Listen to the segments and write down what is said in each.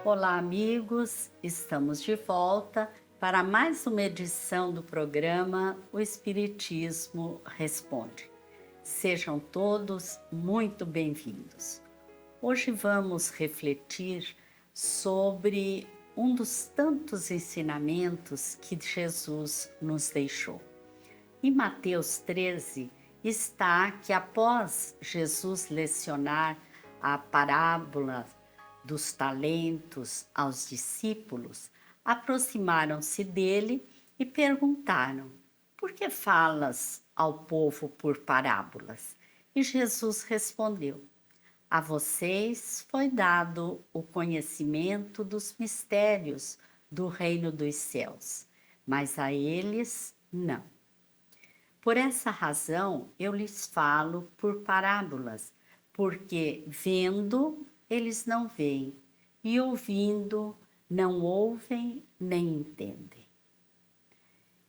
Olá, amigos! Estamos de volta para mais uma edição do programa O Espiritismo Responde. Sejam todos muito bem-vindos. Hoje vamos refletir sobre um dos tantos ensinamentos que Jesus nos deixou. Em Mateus 13 está que após Jesus lecionar a parábola dos talentos aos discípulos, aproximaram-se dele e perguntaram: por que falas ao povo por parábolas? E Jesus respondeu: a vocês foi dado o conhecimento dos mistérios do reino dos céus, mas a eles não. Por essa razão eu lhes falo por parábolas, porque vendo eles não veem, e ouvindo não ouvem nem entendem.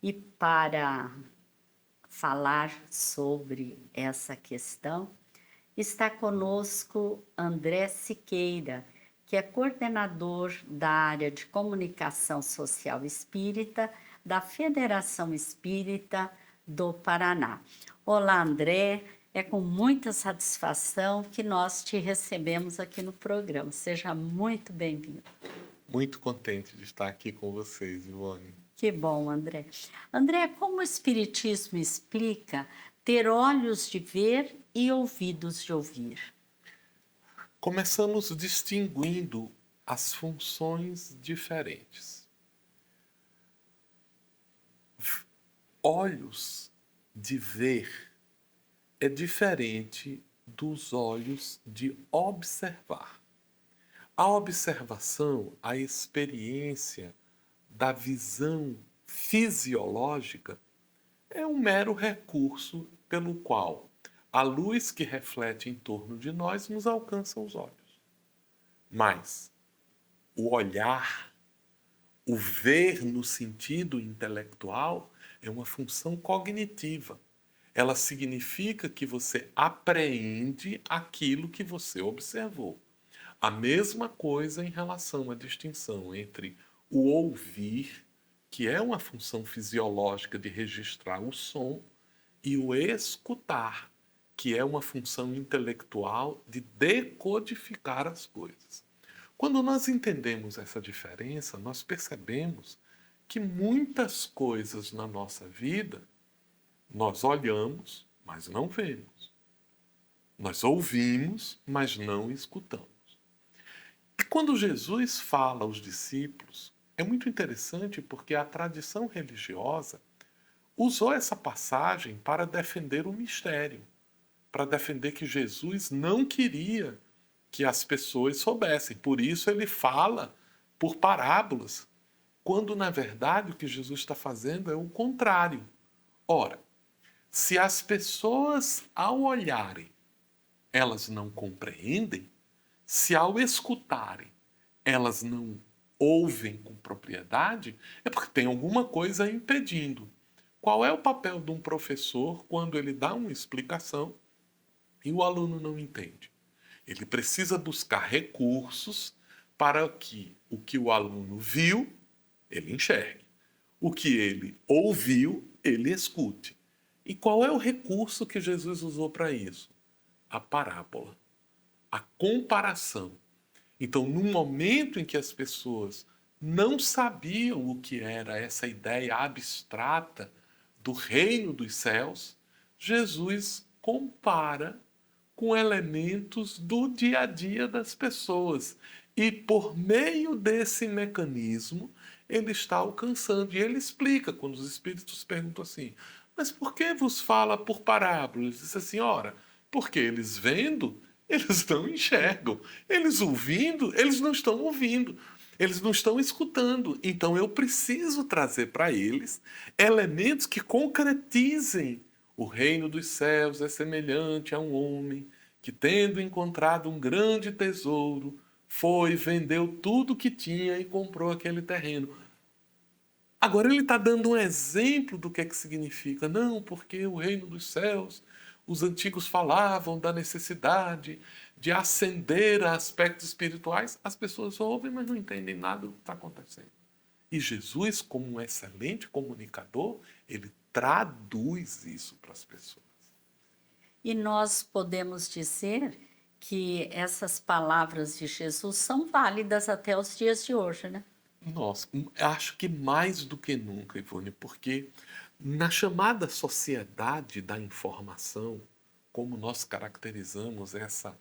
E para falar sobre essa questão, está conosco André Siqueira, que é coordenador da área de comunicação social espírita da Federação Espírita do Paraná. Olá, André, é com muita satisfação que nós te recebemos aqui no programa. Seja muito bem-vindo. Muito contente de estar aqui com vocês, Ivone. Que bom, André. André, como o Espiritismo explica ter olhos de ver e ouvidos de ouvir? Começamos distinguindo as funções diferentes. Olhos de ver é diferente dos olhos de observar. A observação, a experiência da visão fisiológica é um mero recurso pelo qual a luz que reflete em torno de nós nos alcança os olhos. Mas o olhar, o ver no sentido intelectual, é uma função cognitiva. Ela significa que você apreende aquilo que você observou. A mesma coisa em relação à distinção entre o ouvir, que é uma função fisiológica de registrar o som, e o escutar, que é uma função intelectual de decodificar as coisas. Quando nós entendemos essa diferença, nós percebemos que muitas coisas na nossa vida nós olhamos, mas não vemos. Nós ouvimos, mas não escutamos. E quando Jesus fala aos discípulos, é muito interessante porque a tradição religiosa usou essa passagem para defender o mistério, para defender que Jesus não queria que as pessoas soubessem. Por isso ele fala por parábolas, quando na verdade o que Jesus está fazendo é o contrário. Ora, se as pessoas ao olharem, elas não compreendem, se ao escutarem, elas não ouvem com propriedade, é porque tem alguma coisa impedindo. Qual é o papel de um professor quando ele dá uma explicação e o aluno não entende? Ele precisa buscar recursos para que o aluno viu, ele enxergue. O que ele ouviu, ele escute. E qual é o recurso que Jesus usou para isso? A parábola, a comparação. Então, no momento em que as pessoas não sabiam o que era essa ideia abstrata do reino dos céus, Jesus compara com elementos do dia a dia das pessoas. E por meio desse mecanismo, ele está alcançando. E ele explica, quando os espíritos perguntam assim, mas por que vos fala por parábolas? Ele diz assim, ora, porque eles vendo, eles não enxergam. Eles ouvindo, eles não estão ouvindo. Eles não estão escutando. Então eu preciso trazer para eles elementos que concretizem o reino dos céus é semelhante a um homem que, tendo encontrado um grande tesouro, foi, vendeu tudo que tinha e comprou aquele terreno. Agora ele está dando um exemplo do que é que significa. Não, porque o reino dos céus, os antigos falavam da necessidade de ascender a aspectos espirituais, as pessoas ouvem, mas não entendem nada do que está acontecendo. E Jesus, como um excelente comunicador, ele traduz isso para as pessoas. E nós podemos dizer que essas palavras de Jesus são válidas até os dias de hoje, né? Nossa, acho que mais do que nunca, Ivone, porque na chamada sociedade da informação, como nós caracterizamos essa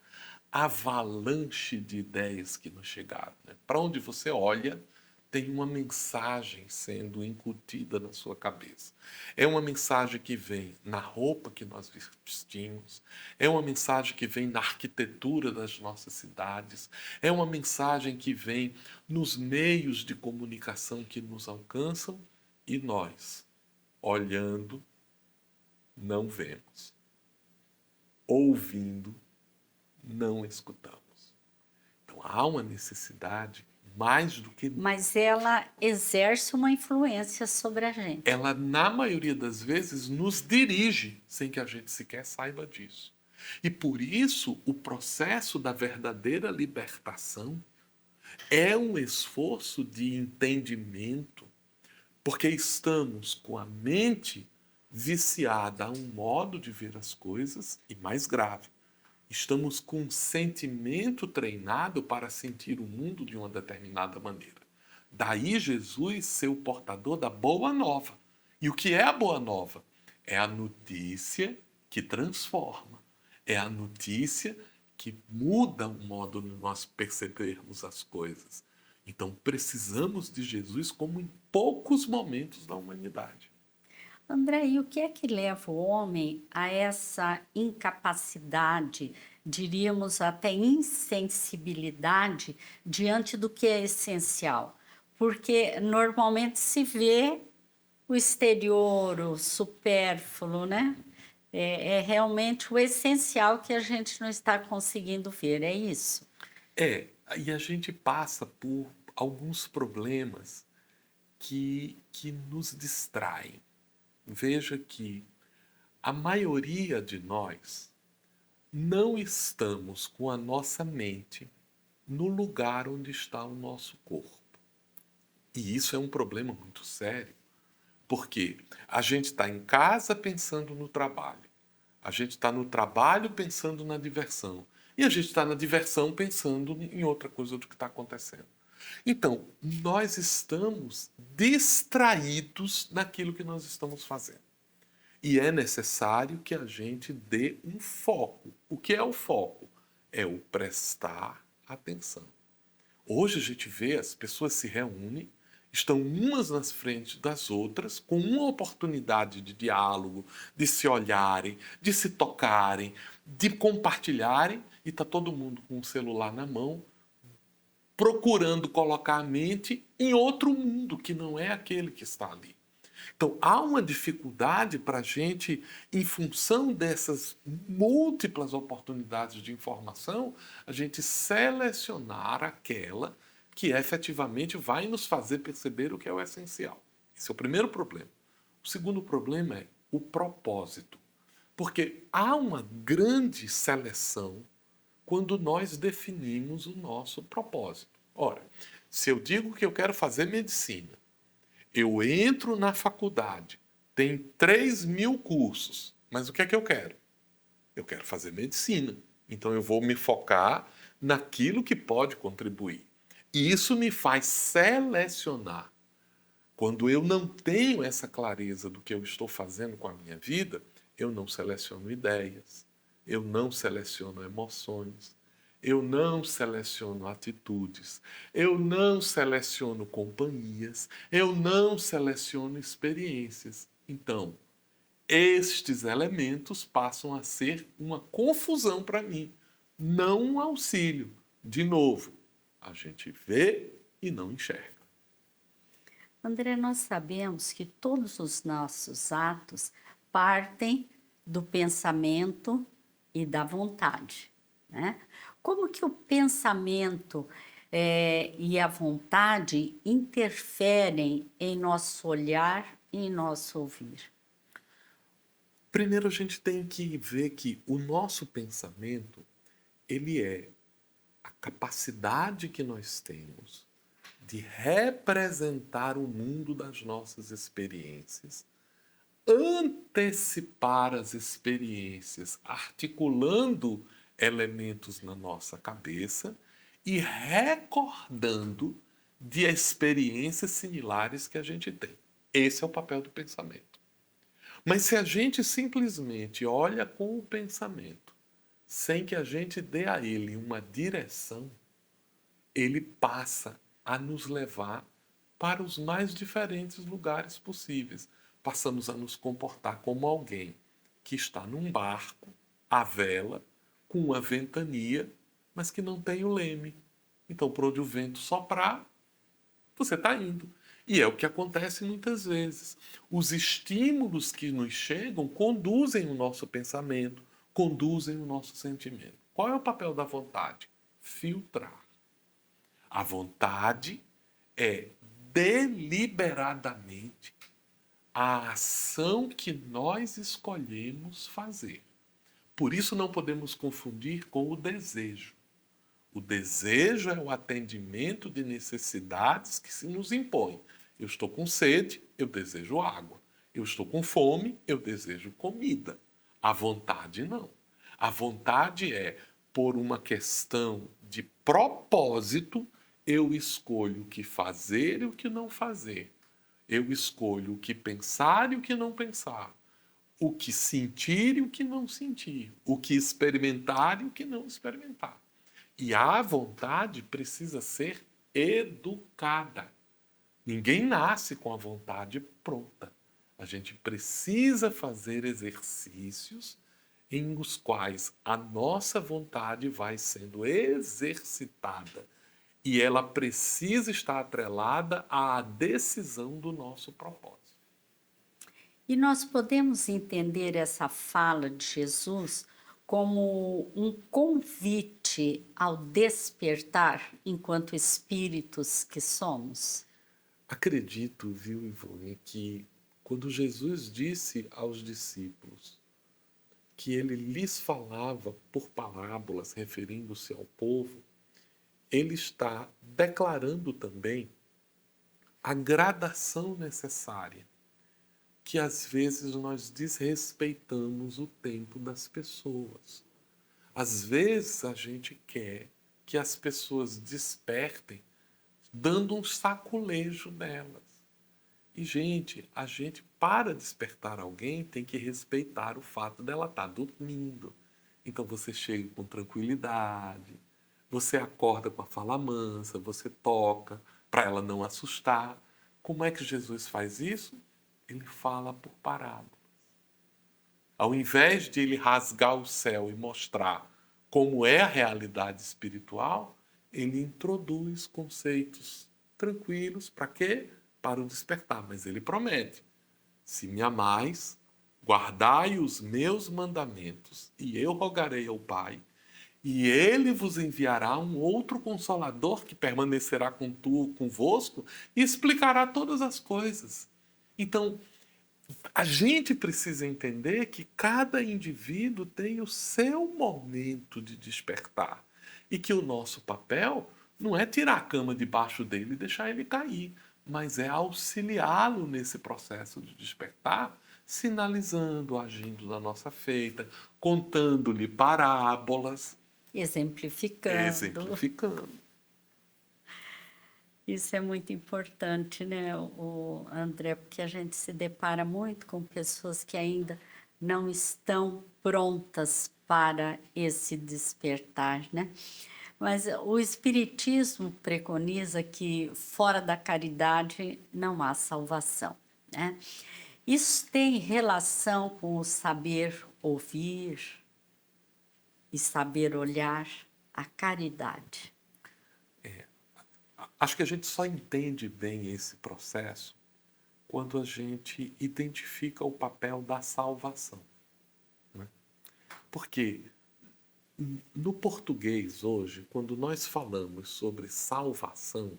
avalanche de ideias que nos chegaram, né? Para onde você olha, tem uma mensagem sendo incutida na sua cabeça. É uma mensagem que vem na roupa que nós vestimos, é uma mensagem que vem na arquitetura das nossas cidades, é uma mensagem que vem nos meios de comunicação que nos alcançam e nós, olhando, não vemos, ouvindo, não escutamos. Então há uma necessidade mais do que Mas ela exerce uma influência sobre a gente. ela, na maioria das vezes, nos dirige sem que a gente sequer saiba disso. E por isso, o processo da verdadeira libertação é um esforço de entendimento, porque estamos com a mente viciada a um modo de ver as coisas, e mais grave, estamos com um sentimento treinado para sentir o mundo de uma determinada maneira. Daí Jesus ser o portador da boa nova. E o que é a boa nova? É a notícia que transforma. É a notícia que muda o modo de nós percebermos as coisas. Então precisamos de Jesus como em poucos momentos da humanidade. André, e o que é que leva o homem a essa incapacidade, diríamos até insensibilidade, diante do que é essencial? Porque normalmente se vê o exterior, o supérfluo, né? É realmente o essencial que a gente não está conseguindo ver, é isso? E a gente passa por alguns problemas que nos distraem. Veja que a maioria de nós não estamos com a nossa mente no lugar onde está o nosso corpo. E isso é um problema muito sério, porque a gente está em casa pensando no trabalho, a gente está no trabalho pensando na diversão, e a gente está na diversão pensando em outra coisa do que está acontecendo. Então, nós estamos distraídos naquilo que nós estamos fazendo. E é necessário que a gente dê um foco. O que é o foco? É o prestar atenção. Hoje a gente vê as pessoas se reúnem, estão umas nas frentes das outras, com uma oportunidade de diálogo, de se olharem, de se tocarem, de compartilharem, e está todo mundo com o celular na mão, procurando colocar a mente em outro mundo que não é aquele que está ali. Então, há uma dificuldade para a gente, em função dessas múltiplas oportunidades de informação, a gente selecionar aquela que efetivamente vai nos fazer perceber o que é o essencial. Esse é o primeiro problema. O segundo problema é o propósito. Porque há uma grande seleção quando nós definimos o nosso propósito. Ora, se eu digo que eu quero fazer medicina, eu entro na faculdade, tem 3.000 cursos, mas o que é que eu quero? Eu quero fazer medicina. Então eu vou me focar naquilo que pode contribuir. E isso me faz selecionar. Quando eu não tenho essa clareza do que eu estou fazendo com a minha vida, eu não seleciono ideias, eu não seleciono emoções, eu não seleciono atitudes, eu não seleciono companhias, eu não seleciono experiências. Então, estes elementos passam a ser uma confusão para mim, não um auxílio. De novo, a gente vê e não enxerga. André, nós sabemos que todos os nossos atos partem do pensamento e da vontade, né? Como que o pensamento e a vontade interferem em nosso olhar e em nosso ouvir? Primeiro a gente tem que ver que o nosso pensamento, ele é a capacidade que nós temos de representar o mundo das nossas experiências, antecipar as experiências, articulando elementos na nossa cabeça e recordando de experiências similares que a gente tem. Esse é o papel do pensamento. Mas se a gente simplesmente olha com o pensamento, sem que a gente dê a ele uma direção, ele passa a nos levar para os mais diferentes lugares possíveis. Passamos a nos comportar como alguém que está num barco, à vela, com uma ventania, mas que não tem o leme. Então, por onde o vento soprar, você está indo. E é o que acontece muitas vezes. Os estímulos que nos chegam conduzem o nosso pensamento, conduzem o nosso sentimento. Qual é o papel da vontade? Filtrar. A vontade é deliberadamente a ação que nós escolhemos fazer. Por isso não podemos confundir com o desejo. O desejo é o atendimento de necessidades que se nos impõem. Eu estou com sede, eu desejo água. Eu estou com fome, eu desejo comida. A vontade não. A vontade é, por uma questão de propósito, eu escolho o que fazer e o que não fazer. Eu escolho o que pensar e o que não pensar. O que sentir e o que não sentir. O que experimentar e o que não experimentar. E a vontade precisa ser educada. Ninguém nasce com a vontade pronta. A gente precisa fazer exercícios em os quais a nossa vontade vai sendo exercitada. E ela precisa estar atrelada à decisão do nosso propósito. E nós podemos entender essa fala de Jesus como um convite ao despertar enquanto espíritos que somos? Acredito, viu, Ivone, que quando Jesus disse aos discípulos que ele lhes falava por parábolas, referindo-se ao povo, ele está declarando também a gradação necessária, que às vezes nós desrespeitamos o tempo das pessoas. Às vezes a gente quer que as pessoas despertem dando um saculejo nelas. E, gente, a gente, para despertar alguém, tem que respeitar o fato dela estar dormindo. Então você chega com tranquilidade, você acorda com a fala mansa, você toca para ela não assustar. Como é que Jesus faz isso? Ele fala por parábola. Ao invés de ele rasgar o céu e mostrar como é a realidade espiritual, ele introduz conceitos tranquilos. Para quê? Para o despertar. Mas ele promete: se me amais, guardai os meus mandamentos, e eu rogarei ao Pai, e ele vos enviará um outro consolador que permanecerá convosco e explicará todas as coisas. Então, a gente precisa entender que cada indivíduo tem o seu momento de despertar e que o nosso papel não é tirar a cama debaixo dele e deixar ele cair, mas é auxiliá-lo nesse processo de despertar, sinalizando, agindo na nossa feita, contando-lhe parábolas, Exemplificando. exemplificando. Isso é muito importante, né, o André, porque a gente se depara muito com pessoas que ainda não estão prontas para esse despertar, né? Mas o Espiritismo preconiza que fora da caridade não há salvação, né? Isso tem relação com o saber ouvir e saber olhar, a caridade. Acho que a gente só entende bem esse processo quando a gente identifica o papel da salvação, né? Porque no português hoje, quando nós falamos sobre salvação,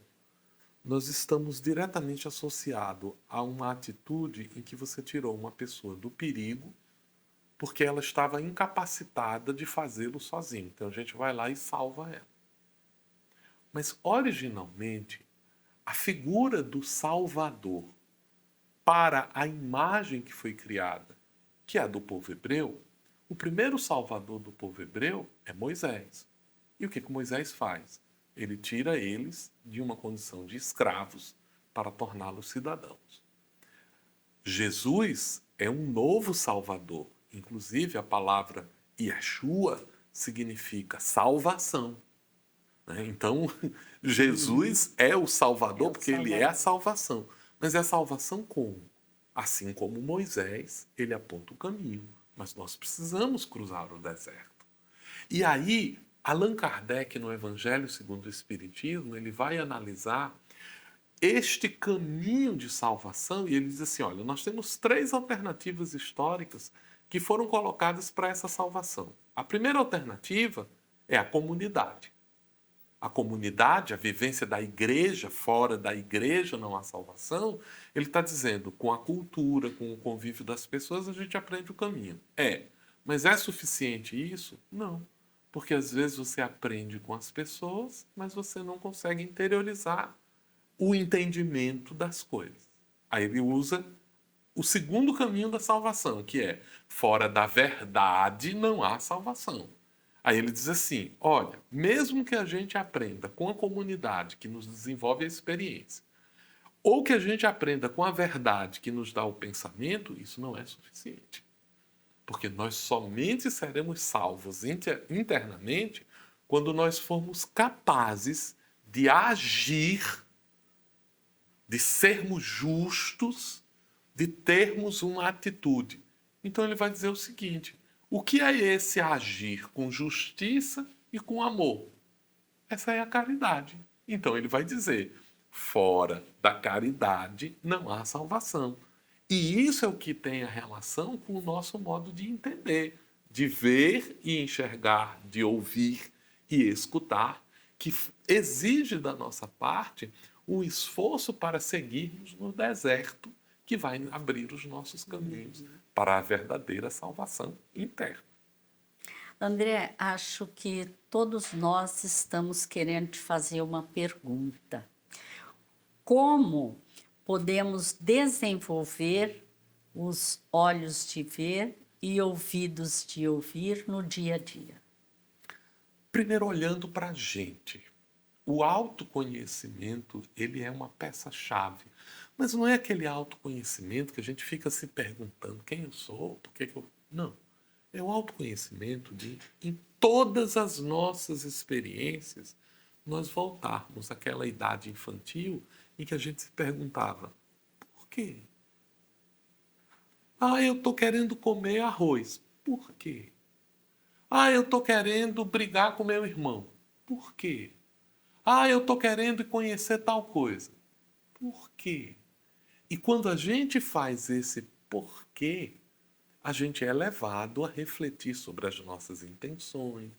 nós estamos diretamente associados a uma atitude em que você tirou uma pessoa do perigo porque ela estava incapacitada de fazê-lo sozinha. Então a gente vai lá e salva ela. Mas originalmente, a figura do Salvador para a imagem que foi criada, que é a do povo hebreu, o primeiro salvador do povo hebreu é Moisés. E o que Moisés faz? Ele tira eles de uma condição de escravos para torná-los cidadãos. Jesus é um novo salvador. Inclusive, a palavra Yeshua significa salvação. Então, Jesus é o Salvador, porque ele é a salvação. Mas é a salvação como? Assim como Moisés, ele aponta o caminho. Mas nós precisamos cruzar o deserto. E aí, Allan Kardec, no Evangelho segundo o Espiritismo, ele vai analisar este caminho de salvação e ele diz assim, olha, nós temos 3 alternativas históricas que foram colocadas para essa salvação. A primeira alternativa é a comunidade. A comunidade, a vivência da igreja, fora da igreja não há salvação, ele está dizendo, com a cultura, com o convívio das pessoas, a gente aprende o caminho. Mas é suficiente isso? Não. Porque às vezes você aprende com as pessoas, mas você não consegue interiorizar o entendimento das coisas. Aí ele usa o segundo caminho da salvação, que é, fora da verdade não há salvação. Aí ele diz assim, olha, mesmo que a gente aprenda com a comunidade que nos desenvolve a experiência, ou que a gente aprenda com a verdade que nos dá o pensamento, isso não é suficiente. Porque nós somente seremos salvos internamente quando nós formos capazes de agir, de sermos justos, de termos uma atitude. Então ele vai dizer o seguinte, o que é esse agir com justiça e com amor? Essa é a caridade. Então ele vai dizer, fora da caridade não há salvação. E isso é o que tem a relação com o nosso modo de entender, de ver e enxergar, de ouvir e escutar, que exige da nossa parte um esforço para seguirmos no deserto que vai abrir os nossos caminhos para a verdadeira salvação interna. André, acho que todos nós estamos querendo te fazer uma pergunta. Como podemos desenvolver os olhos de ver e ouvidos de ouvir no dia a dia? Primeiro, olhando para a gente. O autoconhecimento, ele é uma peça-chave. Mas não é aquele autoconhecimento que a gente fica se perguntando quem eu sou, por que eu... Não. É o autoconhecimento de, em todas as nossas experiências, nós voltarmos àquela idade infantil em que a gente se perguntava, por quê? Eu estou querendo comer arroz. Por quê? Eu estou querendo brigar com meu irmão. Por quê? Eu estou querendo conhecer tal coisa. Por quê? E quando a gente faz esse porquê, a gente é levado a refletir sobre as nossas intenções,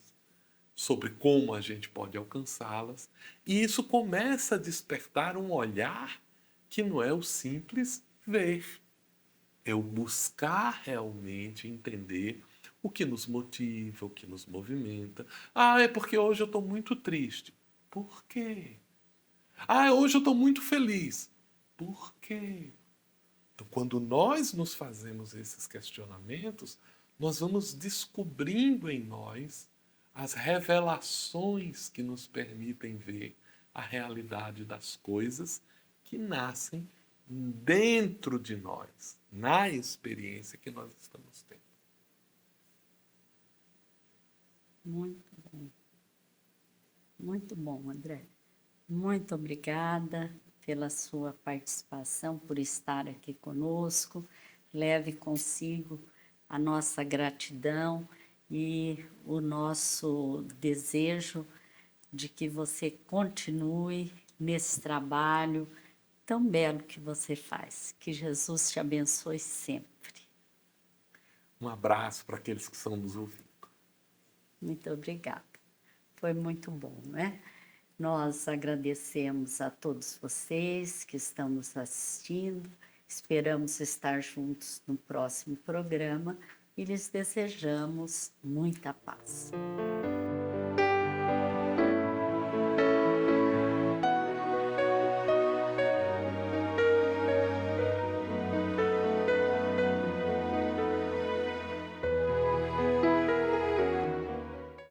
sobre como a gente pode alcançá-las. E isso começa a despertar um olhar que não é o simples ver. É o buscar realmente entender o que nos motiva, o que nos movimenta. É porque hoje eu estou muito triste. Por quê? Hoje eu estou muito feliz. Por quê? Então, quando nós nos fazemos esses questionamentos, nós vamos descobrindo em nós as revelações que nos permitem ver a realidade das coisas que nascem dentro de nós, na experiência que nós estamos tendo. Muito bom, André. Muito obrigada pela sua participação, por estar aqui conosco. Leve consigo a nossa gratidão e o nosso desejo de que você continue nesse trabalho tão belo que você faz. Que Jesus te abençoe sempre. Um abraço para aqueles que estão nos ouvindo. Muito obrigada. Foi muito bom, né? Nós agradecemos a todos vocês que estão nos assistindo. Esperamos estar juntos no próximo programa e lhes desejamos muita paz.